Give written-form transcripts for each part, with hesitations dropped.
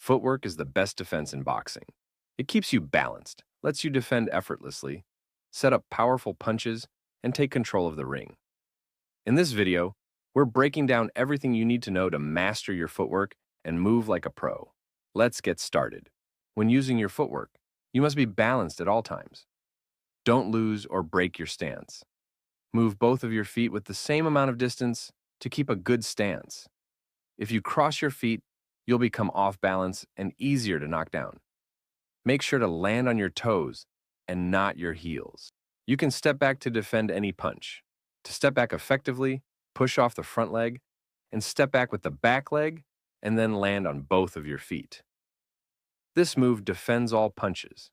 Footwork is the best defense in boxing. It keeps you balanced, lets you defend effortlessly, set up powerful punches, and take control of the ring. In this video, we're breaking down everything you need to know to master your footwork and move like a pro. Let's get started. When using your footwork, you must be balanced at all times. Don't lose or break your stance. Move both of your feet with the same amount of distance to keep a good stance. If you cross your feet, you'll become off balance and easier to knock down. Make sure to land on your toes and not your heels. You can step back to defend any punch. To step back effectively, push off the front leg and step back with the back leg and then land on both of your feet. This move defends all punches,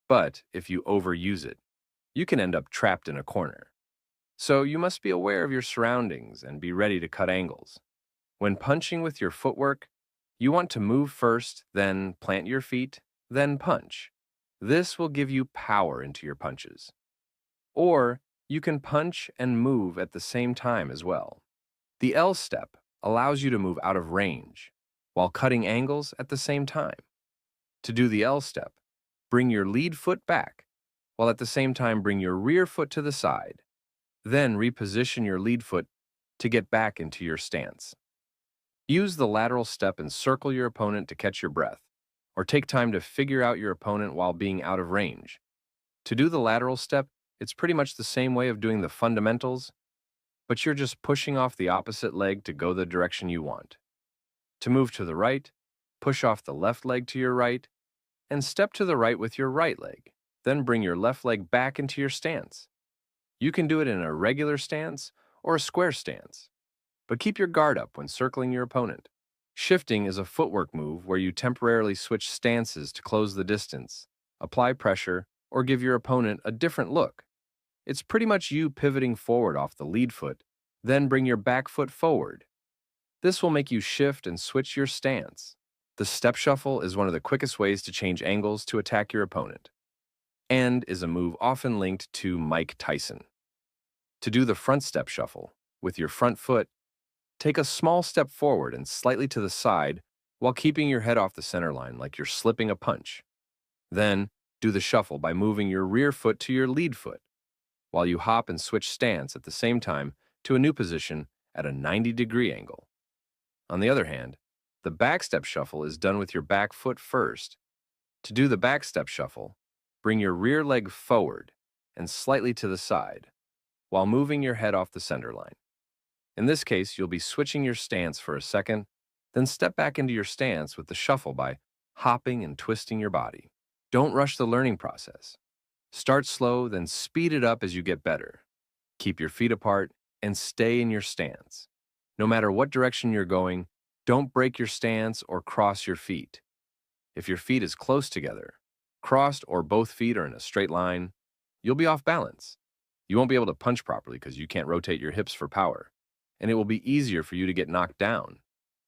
but if you overuse it, you can end up trapped in a corner. So you must be aware of your surroundings and be ready to cut angles. When punching with your footwork, you want to move first, then plant your feet, then punch. This will give you power into your punches. Or you can punch and move at the same time as well. The L step allows you to move out of range while cutting angles at the same time. To do the L step, bring your lead foot back while at the same time bring your rear foot to the side. Then reposition your lead foot to get back into your stance. Use the lateral step and circle your opponent to catch your breath, or take time to figure out your opponent while being out of range. To do the lateral step, it's pretty much the same way of doing the fundamentals, but you're just pushing off the opposite leg to go the direction you want. To move to the right, push off the left leg to your right, and step to the right with your right leg. Then bring your left leg back into your stance. You can do it in a regular stance or a square stance, but keep your guard up when circling your opponent. Shifting is a footwork move where you temporarily switch stances to close the distance, apply pressure, or give your opponent a different look. It's pretty much you pivoting forward off the lead foot, then bring your back foot forward. This will make you shift and switch your stance. The step shuffle is one of the quickest ways to change angles to attack your opponent, and is a move often linked to Mike Tyson. To do the front step shuffle, with your front foot, take a small step forward and slightly to the side while keeping your head off the center line like you're slipping a punch. Then, do the shuffle by moving your rear foot to your lead foot, while you hop and switch stance at the same time to a new position at a 90-degree angle. On the other hand, the back step shuffle is done with your back foot first. To do the back step shuffle, bring your rear leg forward and slightly to the side, while moving your head off the center line. In this case, you'll be switching your stance for a second, then step back into your stance with the shuffle by hopping and twisting your body. Don't rush the learning process. Start slow, then speed it up as you get better. Keep your feet apart and stay in your stance. No matter what direction you're going, don't break your stance or cross your feet. If your feet is close together, crossed or both feet are in a straight line, you'll be off balance. You won't be able to punch properly because you can't rotate your hips for power, and it will be easier for you to get knocked down.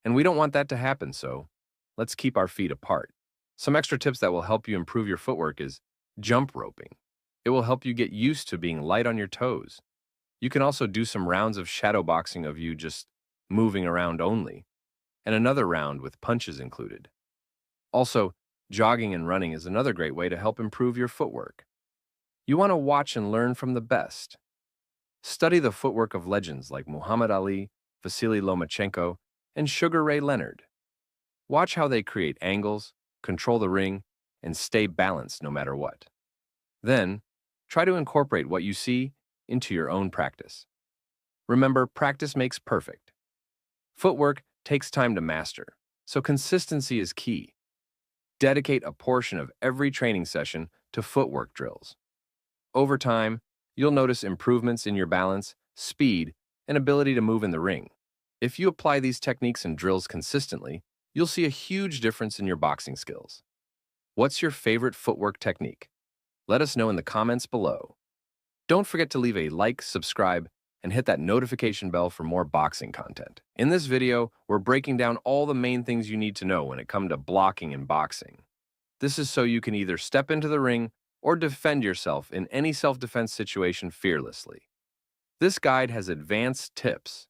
And we don't want that to happen, so let's keep our feet apart. Some extra tips that will help you improve your footwork is jump roping. It will help you get used to being light on your toes. You can also do some rounds of shadow boxing of you just moving around only, and another round with punches included. Also, jogging and running is another great way to help improve your footwork. You want to watch and learn from the best. Study the footwork of legends like Muhammad Ali, Vasily Lomachenko, and Sugar Ray Leonard. Watch how they create angles, control the ring, and stay balanced no matter what. Then, try to incorporate what you see into your own practice. Remember, practice makes perfect. Footwork takes time to master, so consistency is key. Dedicate a portion of every training session to footwork drills. Over time, you'll notice improvements in your balance, speed, and ability to move in the ring. If you apply these techniques and drills consistently, you'll see a huge difference in your boxing skills. What's your favorite footwork technique? Let us know in the comments below. Don't forget to leave a like, subscribe, and hit that notification bell for more boxing content. In this video, we're breaking down all the main things you need to know when it comes to blocking in boxing. This is so you can either step into the ring or defend yourself in any self-defense situation fearlessly. This guide has advanced tips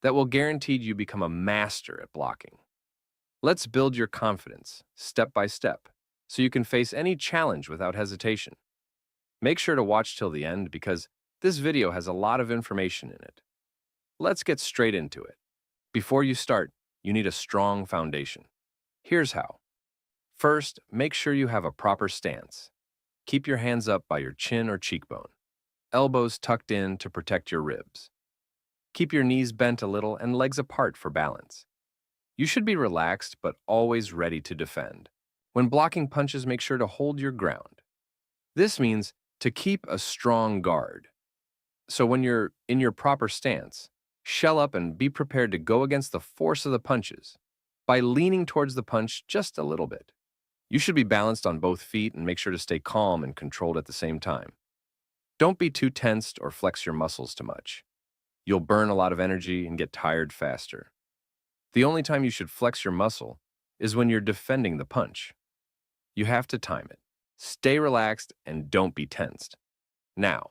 that will guarantee you become a master at blocking. Let's build your confidence, step by step, so you can face any challenge without hesitation. Make sure to watch till the end because this video has a lot of information in it. Let's get straight into it. Before you start, you need a strong foundation. Here's how. First, make sure you have a proper stance. Keep your hands up by your chin or cheekbone, elbows tucked in to protect your ribs. Keep your knees bent a little and legs apart for balance. You should be relaxed but always ready to defend. When blocking punches, make sure to hold your ground. This means to keep a strong guard. So when you're in your proper stance, shell up and be prepared to go against the force of the punches by leaning towards the punch just a little bit. You should be balanced on both feet and make sure to stay calm and controlled at the same time. Don't be too tensed or flex your muscles too much. You'll burn a lot of energy and get tired faster. The only time you should flex your muscle is when you're defending the punch. You have to time it. Stay relaxed and don't be tensed. Now,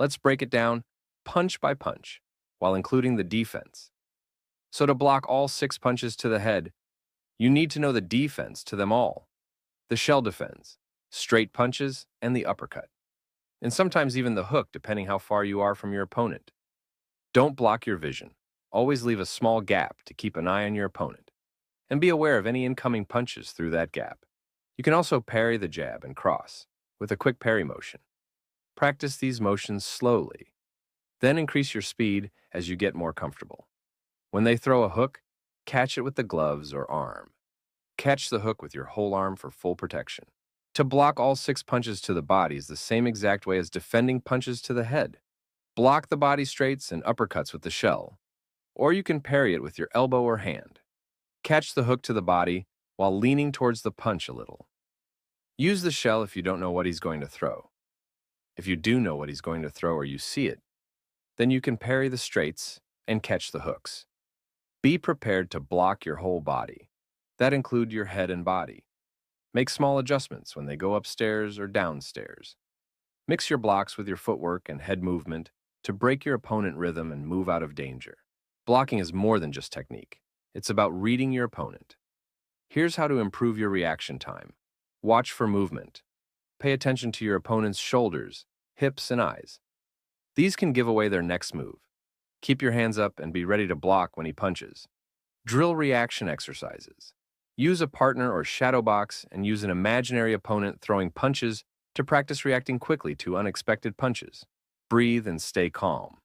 let's break it down punch by punch while including the defense. So to block all 6 punches to the head, you need to know the defense to them all. The shell defends, straight punches, and the uppercut. And sometimes even the hook depending how far you are from your opponent. Don't block your vision. Always leave a small gap to keep an eye on your opponent. And be aware of any incoming punches through that gap. You can also parry the jab and cross with a quick parry motion. Practice these motions slowly. Then increase your speed as you get more comfortable. When they throw a hook, catch it with the gloves or arm. Catch the hook with your whole arm for full protection. To block all 6 punches to the body is the same exact way as defending punches to the head. Block the body straights and uppercuts with the shell, or you can parry it with your elbow or hand. Catch the hook to the body while leaning towards the punch a little. Use the shell if you don't know what he's going to throw. If you do know what he's going to throw or you see it, then you can parry the straights and catch the hooks. Be prepared to block your whole body. That includes your head and body. Make small adjustments when they go upstairs or downstairs. Mix your blocks with your footwork and head movement to break your opponent rhythm and move out of danger. Blocking is more than just technique. It's about reading your opponent. Here's how to improve your reaction time. Watch for movement. Pay attention to your opponent's shoulders, hips, and eyes. These can give away their next move. Keep your hands up and be ready to block when he punches. Drill reaction exercises. Use a partner or shadow box and use an imaginary opponent throwing punches to practice reacting quickly to unexpected punches. Breathe and stay calm.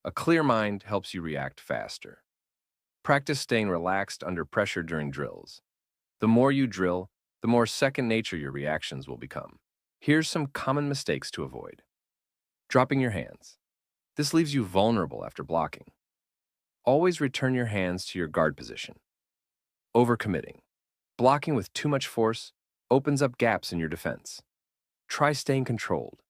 A clear mind helps you react faster. Practice staying relaxed under pressure during drills. The more you drill, the more second nature your reactions will become. Here's some common mistakes to avoid. Dropping your hands. This leaves you vulnerable after blocking. Always return your hands to your guard position. Overcommitting. Blocking with too much force opens up gaps in your defense. Try staying controlled.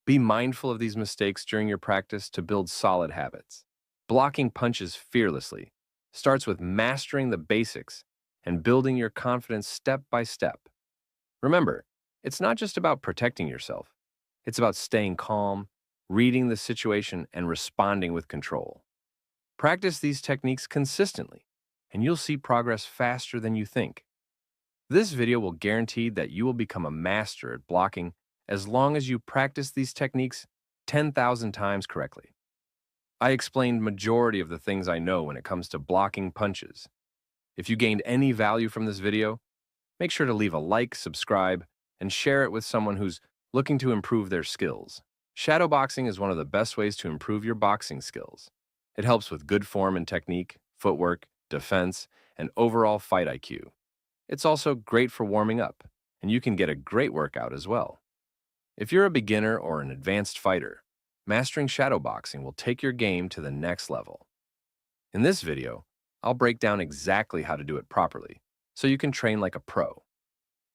Be mindful of these mistakes during your practice to build solid habits. Blocking punches fearlessly starts with mastering the basics and building your confidence step by step. Remember, it's not just about protecting yourself. It's about staying calm, reading the situation, and responding with control. Practice these techniques consistently, and you'll see progress faster than you think. This video will guarantee that you will become a master at blocking as long as you practice these techniques 10,000 times correctly. I explained majority of the things I know when it comes to blocking punches. If you gained any value from this video, make sure to leave a like, subscribe, and share it with someone who's looking to improve their skills. Shadowboxing is one of the best ways to improve your boxing skills. It helps with good form and technique, footwork, defense, and overall fight IQ. It's also great for warming up, and you can get a great workout as well. If you're a beginner or an advanced fighter, mastering shadowboxing will take your game to the next level. In this video, I'll break down exactly how to do it properly, so you can train like a pro.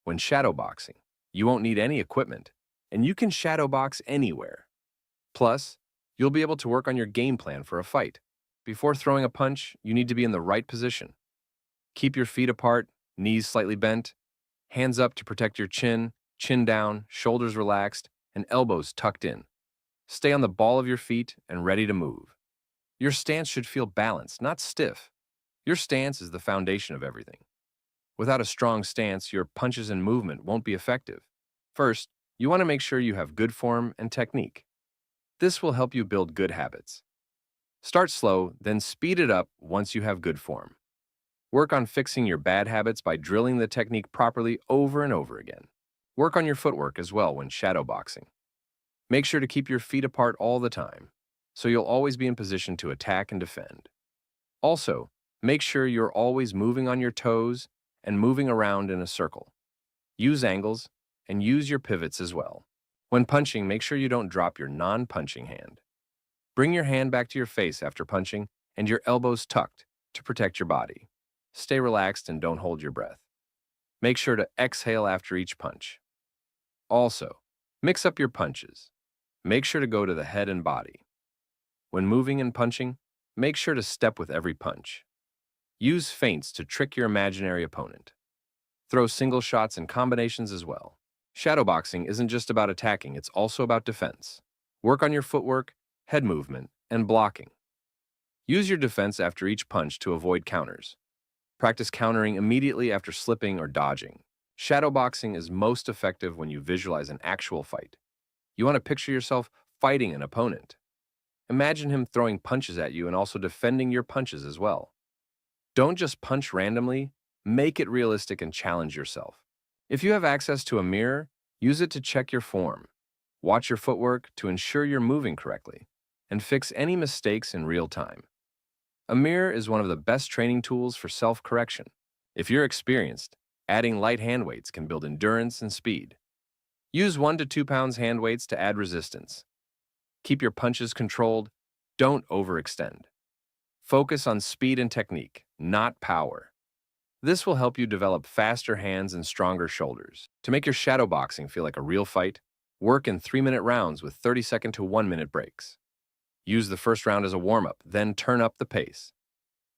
When shadowboxing, you won't need any equipment, and you can shadowbox anywhere. Plus, you'll be able to work on your game plan for a fight. Before throwing a punch, you need to be in the right position. Keep your feet apart, knees slightly bent, hands up to protect your chin, chin down, shoulders relaxed, and elbows tucked in. Stay on the ball of your feet and ready to move. Your stance should feel balanced, not stiff. Your stance is the foundation of everything. Without a strong stance, your punches and movement won't be effective. First, you want to make sure you have good form and technique. This will help you build good habits. Start slow, then speed it up once you have good form. Work on fixing your bad habits by drilling the technique properly over and over again. Work on your footwork as well when shadowboxing. Make sure to keep your feet apart all the time, so you'll always be in position to attack and defend. Also, make sure you're always moving on your toes and moving around in a circle. Use angles and use your pivots as well. When punching, make sure you don't drop your non-punching hand. Bring your hand back to your face after punching and your elbows tucked to protect your body. Stay relaxed and don't hold your breath. Make sure to exhale after each punch. Also, mix up your punches. Make sure to go to the head and body. When moving and punching, make sure to step with every punch. Use feints to trick your imaginary opponent. Throw single shots and combinations as well. Shadowboxing isn't just about attacking, it's also about defense. Work on your footwork, head movement, and blocking. Use your defense after each punch to avoid counters. Practice countering immediately after slipping or dodging. Shadowboxing is most effective when you visualize an actual fight. You want to picture yourself fighting an opponent. Imagine him throwing punches at you and also defending your punches as well. Don't just punch randomly, make it realistic and challenge yourself. If you have access to a mirror, use it to check your form. Watch your footwork to ensure you're moving correctly, and fix any mistakes in real time. A mirror is one of the best training tools for self-correction. If you're experienced, adding light hand weights can build endurance and speed. Use 1 to 2 pounds hand weights to add resistance. Keep your punches controlled. Don't overextend. Focus on speed and technique, not power. This will help you develop faster hands and stronger shoulders. To make your shadowboxing feel like a real fight, work in 3-minute rounds with 30-second to 1-minute breaks. Use the first round as a warm-up, then turn up the pace.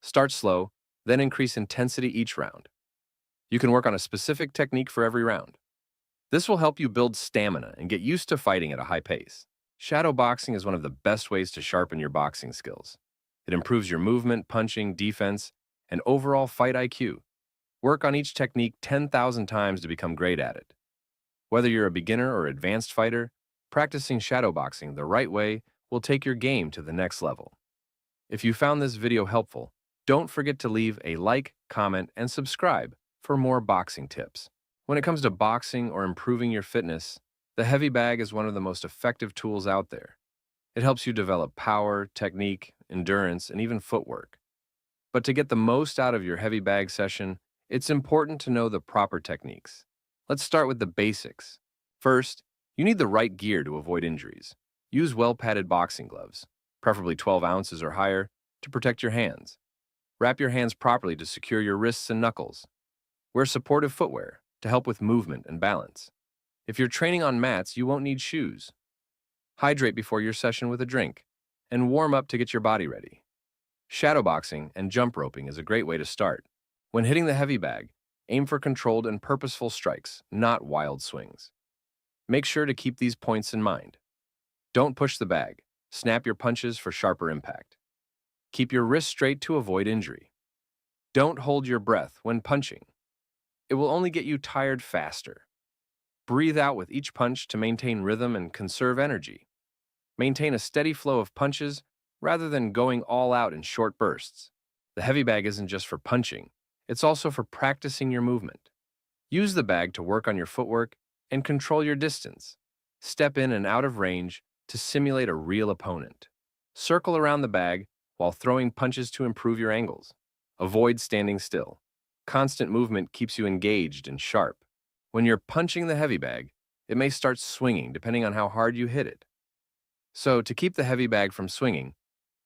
Start slow, then increase intensity each round. You can work on a specific technique for every round. This will help you build stamina and get used to fighting at a high pace. Shadowboxing is one of the best ways to sharpen your boxing skills. It improves your movement, punching, defense, and overall fight IQ. Work on each technique 10,000 times to become great at it. Whether you're a beginner or advanced fighter, practicing shadowboxing the right way will take your game to the next level. If you found this video helpful, don't forget to leave a like, comment, and subscribe for more boxing tips. When it comes to boxing or improving your fitness, the heavy bag is one of the most effective tools out there. It helps you develop power, technique, endurance, and even footwork. But to get the most out of your heavy bag session, it's important to know the proper techniques. Let's start with the basics. First, you need the right gear to avoid injuries. Use well-padded boxing gloves, preferably 12 ounces or higher, to protect your hands. Wrap your hands properly to secure your wrists and knuckles. Wear supportive footwear to help with movement and balance. If you're training on mats, you won't need shoes. Hydrate before your session with a drink, and warm up to get your body ready. Shadowboxing and jump roping is a great way to start. When hitting the heavy bag, aim for controlled and purposeful strikes, not wild swings. Make sure to keep these points in mind. Don't push the bag. Snap your punches for sharper impact. Keep your wrists straight to avoid injury. Don't hold your breath when punching. It will only get you tired faster. Breathe out with each punch to maintain rhythm and conserve energy. Maintain a steady flow of punches rather than going all out in short bursts. The heavy bag isn't just for punching, it's also for practicing your movement. Use the bag to work on your footwork and control your distance. Step in and out of range to simulate a real opponent. Circle around the bag while throwing punches to improve your angles. Avoid standing still. Constant movement keeps you engaged and sharp. When you're punching the heavy bag, it may start swinging depending on how hard you hit it. So, to keep the heavy bag from swinging,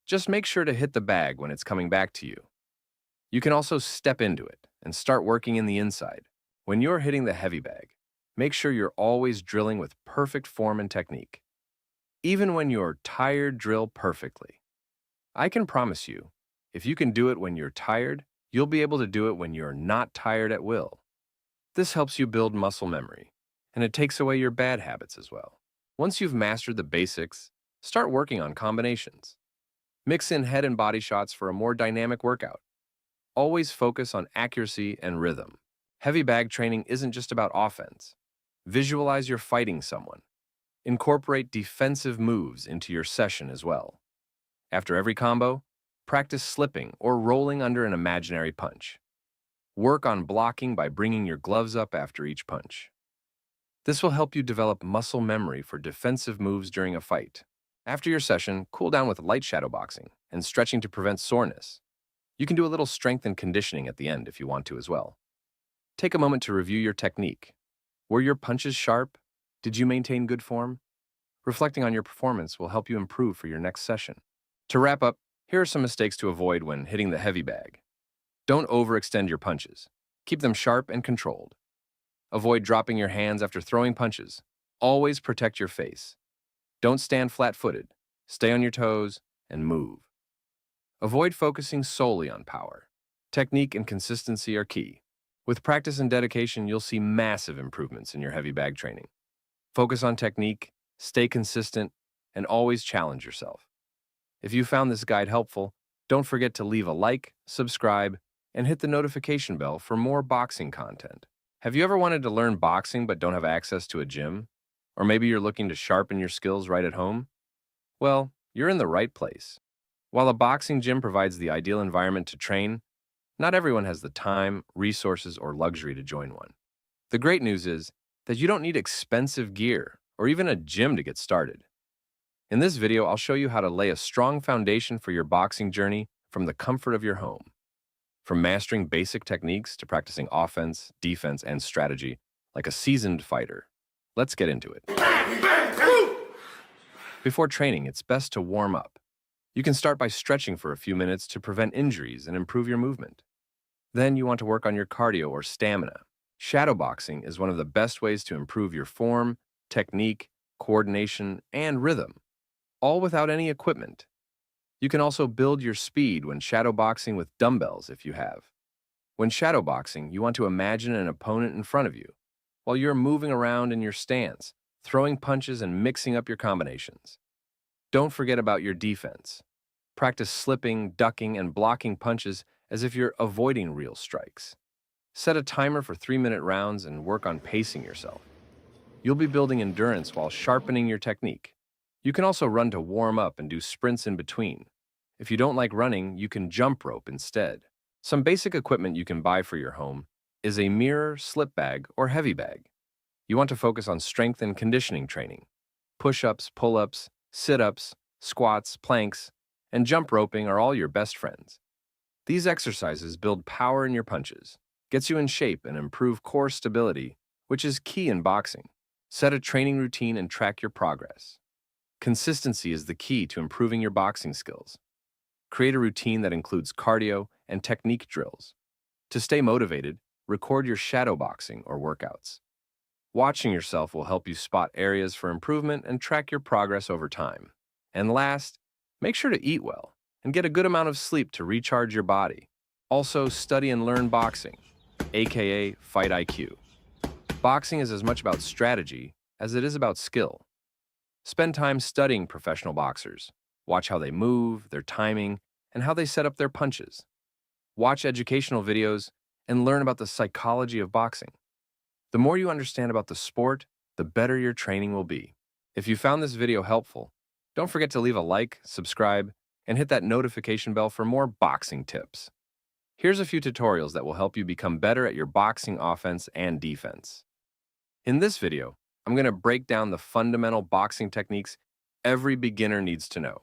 just make sure to hit the bag when it's coming back to you. You can also step into it and start working in the inside. When you're hitting the heavy bag, make sure you're always drilling with perfect form and technique. Even when you're tired, drill perfectly. I can promise you, if you can do it when you're tired, you'll be able to do it when you're not tired at will. This helps you build muscle memory, and it takes away your bad habits as well. Once you've mastered the basics, start working on combinations. Mix in head and body shots for a more dynamic workout. Always focus on accuracy and rhythm. Heavy bag training isn't just about offense. Visualize you're fighting someone. Incorporate defensive moves into your session as well. After every combo, practice slipping or rolling under an imaginary punch. Work on blocking by bringing your gloves up after each punch. This will help you develop muscle memory for defensive moves during a fight. After your session, cool down with light shadow boxing and stretching to prevent soreness. You can do a little strength and conditioning at the end if you want to as well. Take a moment to review your technique. Were your punches sharp? Did you maintain good form? Reflecting on your performance will help you improve for your next session. To wrap up, here are some mistakes to avoid when hitting the heavy bag. Don't overextend your punches. Keep them sharp and controlled. Avoid dropping your hands after throwing punches. Always protect your face. Don't stand flat-footed. Stay on your toes and move. Avoid focusing solely on power. Technique and consistency are key. With practice and dedication, you'll see massive improvements in your heavy bag training. Focus on technique, stay consistent, and always challenge yourself. If you found this guide helpful, don't forget to leave a like, subscribe, and hit the notification bell for more boxing content. Have you ever wanted to learn boxing but don't have access to a gym? Or maybe you're looking to sharpen your skills right at home? Well, you're in the right place. While a boxing gym provides the ideal environment to train, not everyone has the time, resources, or luxury to join one. The great news is that you don't need expensive gear or even a gym to get started. In this video, I'll show you how to lay a strong foundation for your boxing journey from the comfort of your home. From mastering basic techniques to practicing offense, defense, and strategy like a seasoned fighter. Let's get into it. Before training, it's best to warm up. You can start by stretching for a few minutes to prevent injuries and improve your movement. Then you want to work on your cardio or stamina. Shadowboxing is one of the best ways to improve your form, technique, coordination, and rhythm, all without any equipment. You can also build your speed when shadowboxing with dumbbells if you have. When shadowboxing, you want to imagine an opponent in front of you, while you're moving around in your stance, throwing punches and mixing up your combinations. Don't forget about your defense. Practice slipping, ducking, and blocking punches as if you're avoiding real strikes. Set a timer for 3-minute rounds and work on pacing yourself. You'll be building endurance while sharpening your technique. You can also run to warm up and do sprints in between. If you don't like running, you can jump rope instead. Some basic equipment you can buy for your home is a mirror, slip bag, or heavy bag. You want to focus on strength and conditioning training. Push-ups, pull-ups, sit-ups, squats, planks, and jump roping are all your best friends. These exercises build power in your punches, gets you in shape, and improve core stability, which is key in boxing. Set a training routine and track your progress. Consistency is the key to improving your boxing skills. Create a routine that includes cardio and technique drills. To stay motivated, record your shadowboxing or workouts. Watching yourself will help you spot areas for improvement and track your progress over time. And last, make sure to eat well and get a good amount of sleep to recharge your body. Also, study and learn boxing, aka Fight IQ. Boxing is as much about strategy as it is about skill. Spend time studying professional boxers. Watch how they move, their timing, and how they set up their punches. Watch educational videos and learn about the psychology of boxing. The more you understand about the sport, the better your training will be. If you found this video helpful, don't forget to leave a like, subscribe, and hit that notification bell for more boxing tips. Here's a few tutorials that will help you become better at your boxing offense and defense. In this video, I'm going to break down the fundamental boxing techniques every beginner needs to know.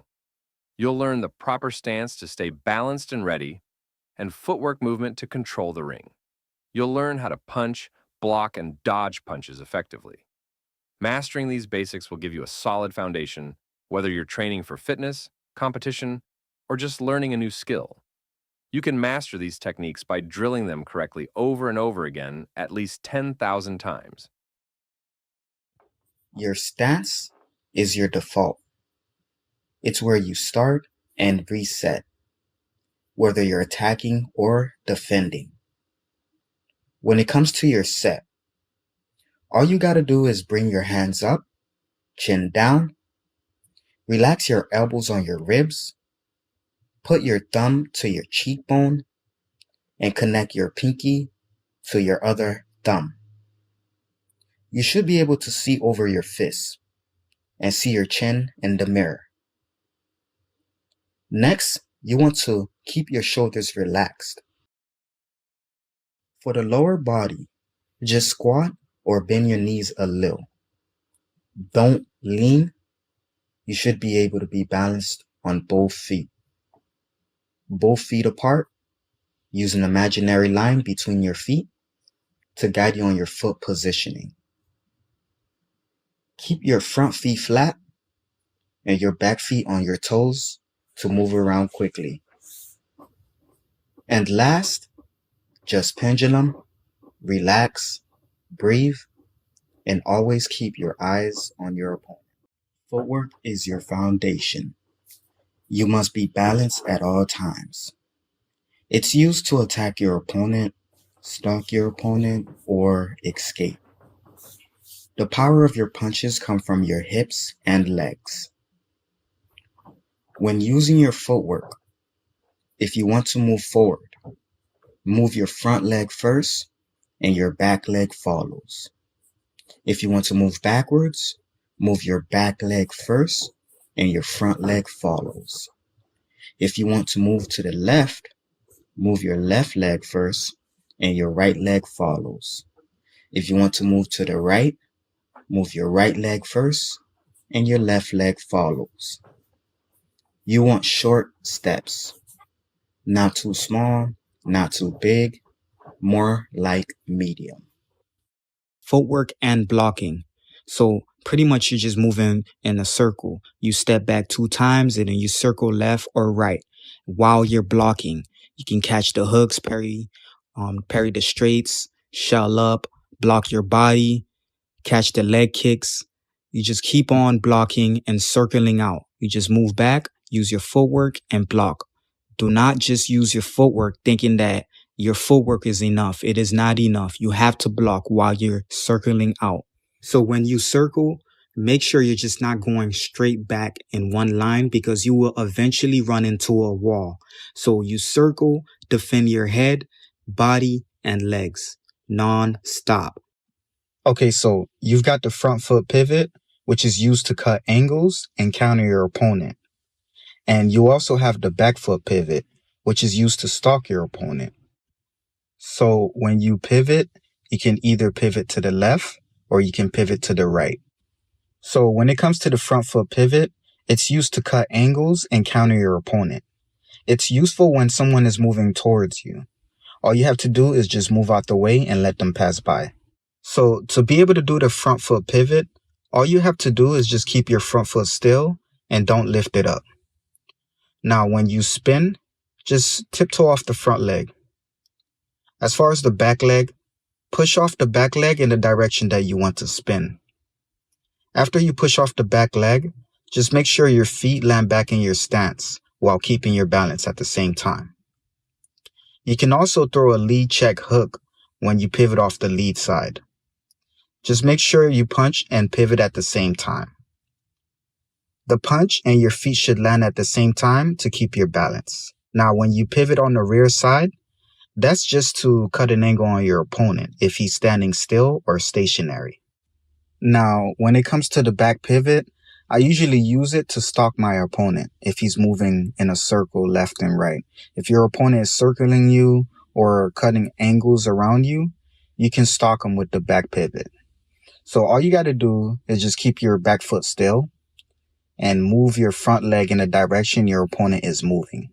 You'll learn the proper stance to stay balanced and ready, and footwork movement to control the ring. You'll learn how to punch, block, and dodge punches effectively. Mastering these basics will give you a solid foundation, whether you're training for fitness, competition, or just learning a new skill. You can master these techniques by drilling them correctly over and over again at least 10,000 times. Your stance is your default. It's where you start and reset, whether you're attacking or defending. When it comes to your set, all you gotta do is bring your hands up, chin down, relax your elbows on your ribs, put your thumb to your cheekbone, and connect your pinky to your other thumb. You should be able to see over your fists and see your chin in the mirror. Next, you want to keep your shoulders relaxed. For the lower body, just squat or bend your knees a little. Don't lean. You should be able to be balanced on both feet. Both feet apart. Use an imaginary line between your feet to guide you on your foot positioning. Keep your front feet flat and your back feet on your toes to move around quickly. And last, just pendulum, relax, breathe, and always keep your eyes on your opponent. Footwork is your foundation. You must be balanced at all times. It's used to attack your opponent, stalk your opponent, or escape. The power of your punches come from your hips and legs. When using your footwork, if you want to move forward, move your front leg first and your back leg follows. If you want to move backwards, move your back leg first and your front leg follows. If you want to move to the left, move your left leg first and your right leg follows. If you want to move to the right, move your right leg first and your left leg follows. You want short steps, not too small, not too big, more like medium. Footwork and blocking. So pretty much you're just moving in a circle. You step back 2 times and then you circle left or right. While you're blocking, you can catch the hooks, parry the straights, shell up, block your body, catch the leg kicks. You just keep on blocking and circling out. You just move back, use your footwork and block. Do not just use your footwork thinking that your footwork is enough. It is not enough. You have to block while you're circling out. So when you circle, make sure you're just not going straight back in one line because you will eventually run into a wall. So you circle, defend your head, body, and legs non-stop. Okay, so you've got the front foot pivot, which is used to cut angles and counter your opponent. And you also have the back foot pivot, which is used to stalk your opponent. So when you pivot, you can either pivot to the left or you can pivot to the right. So when it comes to the front foot pivot, it's used to cut angles and counter your opponent. It's useful when someone is moving towards you. All you have to do is just move out the way and let them pass by. So to be able to do the front foot pivot, all you have to do is just keep your front foot still and don't lift it up. Now, when you spin, just tiptoe off the front leg. As far as the back leg, push off the back leg in the direction that you want to spin. After you push off the back leg, just make sure your feet land back in your stance while keeping your balance at the same time. You can also throw a lead check hook when you pivot off the lead side. Just make sure you punch and pivot at the same time. The punch and your feet should land at the same time to keep your balance. Now, when you pivot on the rear side, that's just to cut an angle on your opponent if he's standing still or stationary. Now, when it comes to the back pivot, I usually use it to stalk my opponent if he's moving in a circle left and right. If your opponent is circling you or cutting angles around you, you can stalk him with the back pivot. So all you got to do is just keep your back foot still and move your front leg in the direction your opponent is moving.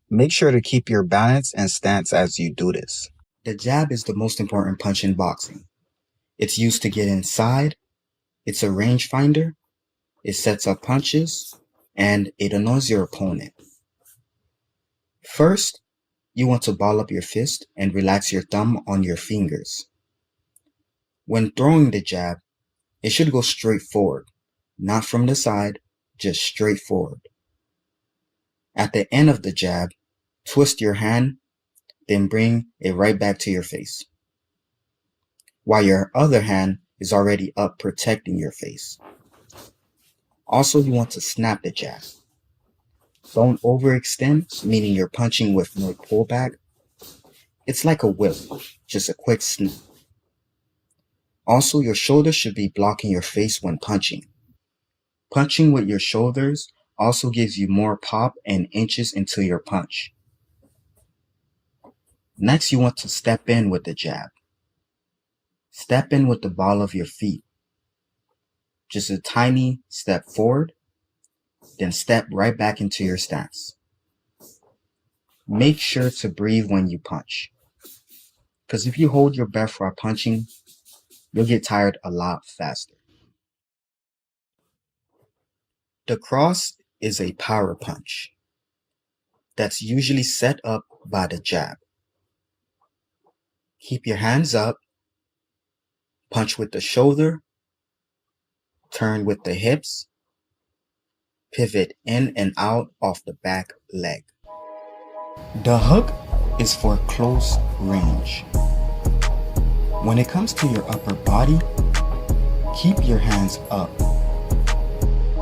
Make sure to keep your balance and stance as you do this. The jab is the most important punch in boxing. It's used to get inside, it's a rangefinder, it sets up punches, and it annoys your opponent. First, you want to ball up your fist and relax your thumb on your fingers. When throwing the jab, it should go straight forward, not from the side, just straight forward. At the end of the jab, twist your hand, then bring it right back to your face, while your other hand is already up protecting your face. Also, you want to snap the jab. Don't overextend, meaning you're punching with no pullback. It's like a whip, just a quick snap. Also, your shoulders should be blocking your face when punching. Punching with your shoulders also gives you more pop and inches into your punch. Next, you want to step in with the jab. Step in with the ball of your feet. Just a tiny step forward, then step right back into your stance. Make sure to breathe when you punch, because if you hold your breath while punching, you'll get tired a lot faster. The cross is a power punch that's usually set up by the jab. Keep your hands up, punch with the shoulder, turn with the hips, pivot in and out of the back leg. The hook is for close range. When it comes to your upper body, keep your hands up.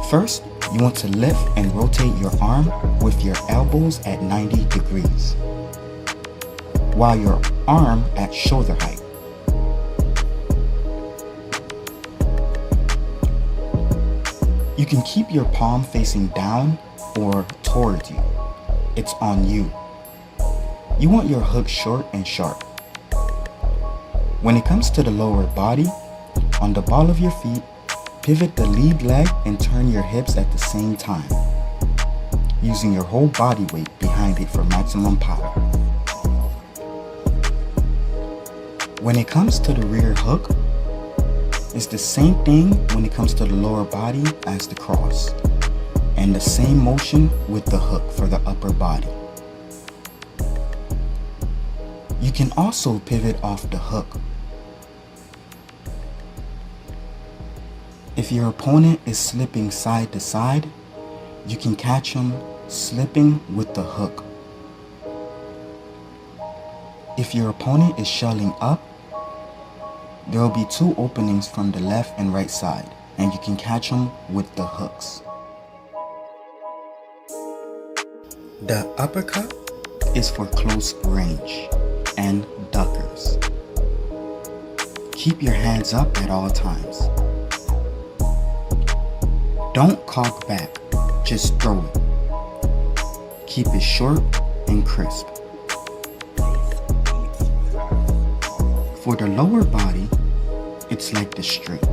First, you want to lift and rotate your arm with your elbows at 90 degrees, while your arm at shoulder height. You can keep your palm facing down or towards you. It's on you. You want your hook short and sharp. When it comes to the lower body, on the ball of your feet, pivot the lead leg and turn your hips at the same time, using your whole body weight behind it for maximum power. When it comes to the rear hook, it's the same thing when it comes to the lower body as the cross, and the same motion with the hook for the upper body. You can also pivot off the hook. If your opponent is slipping side to side, you can catch him slipping with the hook. If your opponent is shelling up, there will be two openings from the left and right side, and you can catch them with the hooks. The uppercut is for close range and duckers. Keep your hands up at all times. Don't cock back, just throw it. Keep it short and crisp. For the lower body, it's like the straight.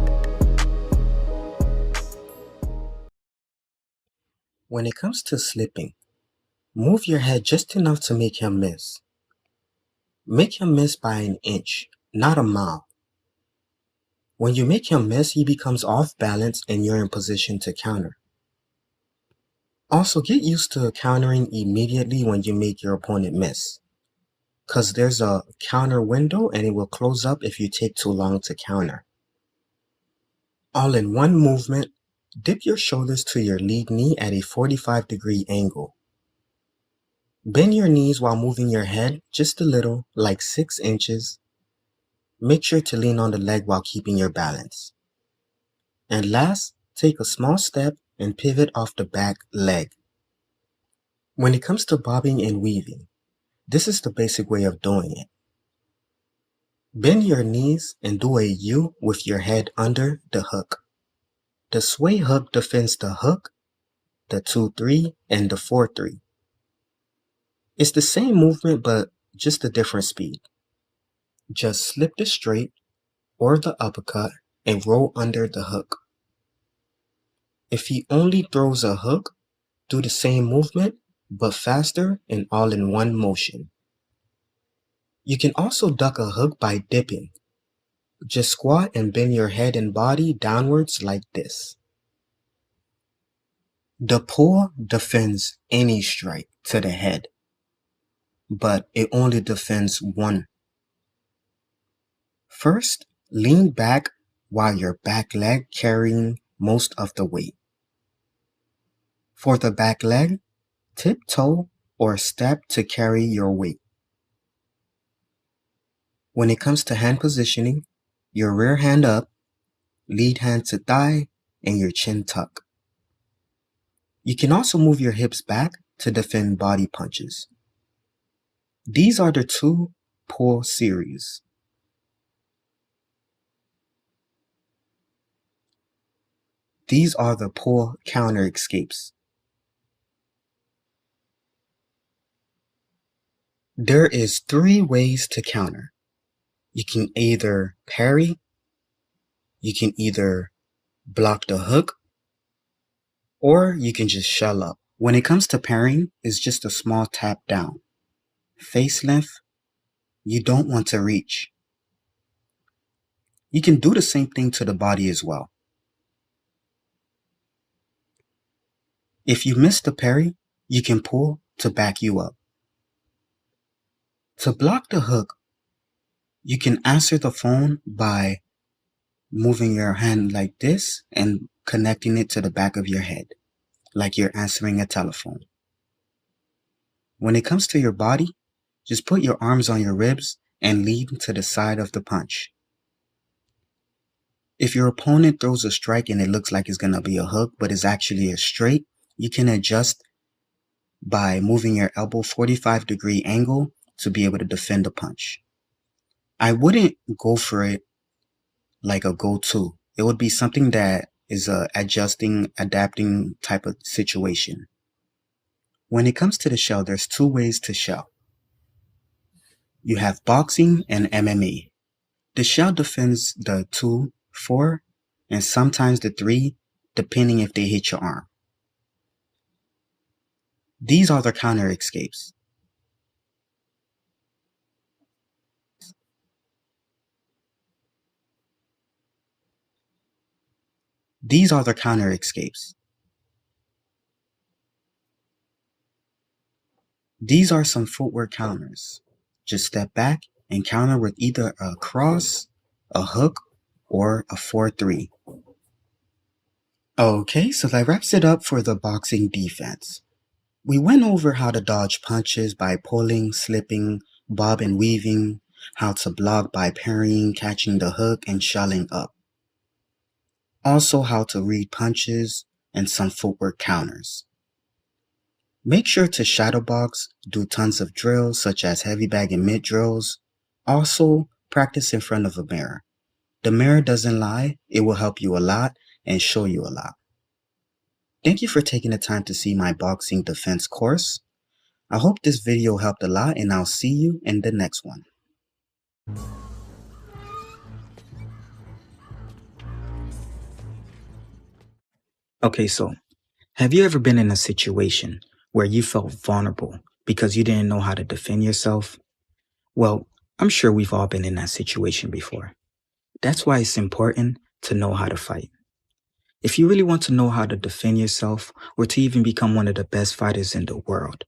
When it comes to slipping, move your head just enough to make him miss. Make him miss by an inch, not a mile. When you make him miss, he becomes off balance and you're in position to counter. Also, get used to countering immediately when you make your opponent miss, because there's a counter window and it will close up if you take too long to counter. All in one movement, dip your shoulders to your lead knee at a 45-degree angle. Bend your knees while moving your head just a little, like 6 inches. Make sure to lean on the leg while keeping your balance. And last, take a small step and pivot off the back leg. When it comes to bobbing and weaving, this is the basic way of doing it. Bend your knees and do a U with your head under the hook. The sway hook defends the hook, the 2-3, and the 4-3. It's the same movement but just a different speed. Just slip the straight or the uppercut and roll under the hook. If he only throws a hook, do the same movement but faster and all in one motion. You can also duck a hook by dipping. Just squat and bend your head and body downwards like this. The pull defends any strike to the head, but it only defends one. First, lean back while your back leg carrying most of the weight. For the back leg, tiptoe or step to carry your weight. When it comes to hand positioning, your rear hand up, lead hand to thigh, and your chin tuck. You can also move your hips back to defend body punches. These are the two pull series. These are the pull counter escapes. There is 3 ways to counter. You can either parry, you can either block the hook, or you can just shell up. When it comes to parrying, it's just a small tap down. Face length, you don't want to reach. You can do the same thing to the body as well. If you miss the parry, you can pull to back you up. To block the hook, you can answer the phone by moving your hand like this and connecting it to the back of your head, like you're answering a telephone. When it comes to your body, just put your arms on your ribs and lean to the side of the punch. If your opponent throws a strike and it looks like it's going to be a hook, but it's actually a straight, you can adjust by moving your elbow 45-degree angle to be able to defend the punch. I wouldn't go for it like a go-to. It would be something that is a adapting type of situation. When it comes to the shell, there's 2 ways to shell. You have boxing and MMA. The shell defends the 2, 4, and sometimes the 3, depending if they hit your arm. These are the counter escapes. These are the counter escapes. These are some footwork counters. Just step back and counter with either a cross, a hook, or a 4-3. Okay, so that wraps it up for the boxing defense. We went over how to dodge punches by pulling, slipping, bob and weaving, how to block by parrying, catching the hook, and shelling up. Also how to read punches and some footwork counters. Make sure to shadow box, do tons of drills such as heavy bag and mid drills. Also, practice in front of a mirror. The mirror doesn't lie, it will help you a lot and show you a lot. Thank you for taking the time to see my boxing defense course. I hope this video helped a lot and I'll see you in the next one. Okay, so have you ever been in a situation where you felt vulnerable because you didn't know how to defend yourself? Well, I'm sure we've all been in that situation before. That's why it's important to know how to fight. If you really want to know how to defend yourself or to even become one of the best fighters in the world,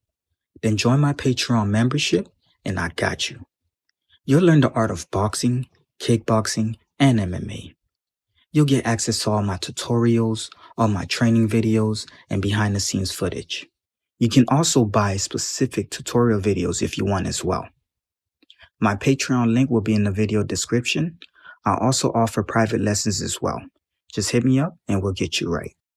then join my Patreon membership and I got you. You'll learn the art of boxing, kickboxing, and MMA. You'll get access to all my tutorials, all my training videos, and behind the scenes footage. You can also buy specific tutorial videos if you want as well. My Patreon link will be in the video description. I'll also offer private lessons as well. Just hit me up and we'll get you right.